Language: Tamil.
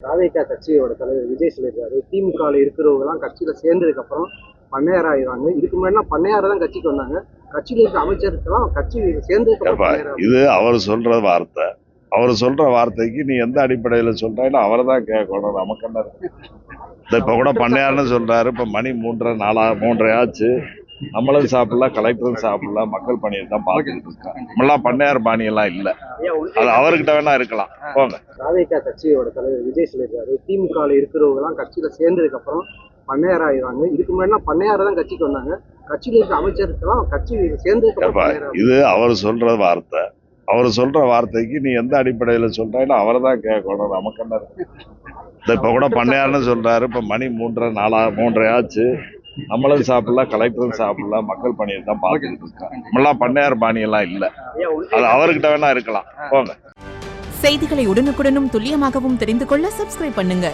தாவேகா கட்சியோட தலைவர் விஜய் சொல்லியிருக்காரு, திமுக இருக்கிறவங்க எல்லாம் கட்சியில சேர்ந்ததுக்கு அப்புறம் பண்ணையார் ஆயிடுவாங்க. இதுக்கு முன்னாடி பண்ணையார் தான் கட்சிக்கு வந்தாங்க. கட்சியில இருக்க அமைச்சருக்கெல்லாம் கட்சி சேர்ந்ததுக்கு அப்புறம் இது அவர் சொல்ற வார்த்தை. அவர் சொல்ற வார்த்தைக்கு நீ எந்த அடிப்படையில சொல்றேன்னு அவரை தான் கேட்கணும். நமக்கு என்ன இருக்கு? இப்ப கூட பண்ணையார்னு சொல்றாரு. இப்ப மணி 3:30 ஆச்சு. நம்மளும் சாப்பிடலாம், கலெக்டரும் சாப்பிடலாம், மக்கள் பணியை தான் பார்த்துக்கிட்டு இருக்கோம். நம்மளாம் பண்ணையார் பாணியெல்லாம் இல்லை. அது அவர்கிட்ட வேணா இருக்கலாம். போங்க. தாவேகா கட்சியோட தலைவர் விஜய் சொல்லியிருக்காரு, திமுக இருக்கிறவங்க எல்லாம் கட்சியில சேர்ந்ததுக்கு அப்புறம் பண்ணையார் ஆயிடுவாங்க. இதுக்கு முன்னாடி பண்ணையார் தான் கட்சிக்கு வந்தாங்க. கட்சியில இருக்க அமைச்சருக்கெல்லாம் கட்சி சேர்ந்ததுக்கு இது அவர் சொல்ற வார்த்தை. அவர் சொல்ற வார்த்தைக்கு நீ எந்த அடிப்படையில சொல்றேன்னு அவரை தான் கேட்கணும். நமக்கு என்ன இருக்கு? இப்ப கூட பண்ணையார்னு சொல்றாரு. இப்ப மணி 3:30 ஆச்சு. நம்மளும் சாப்பிடலாம், கலெக்டரும் சாப்பிடலாம், மக்கள் பணியை தான் பார்த்துக்கிட்டு இருக்கோம். நம்மளாம் பண்ணையார் பாணியெல்லாம் இல்லை. அது அவர்கிட்ட வேணா இருக்கலாம். போங்க. செய்திகளை உடனுக்குடனும் துல்லியமாகவும் தெரிந்து கொள்ள சப்ஸ்கிரைப் பண்ணுங்க.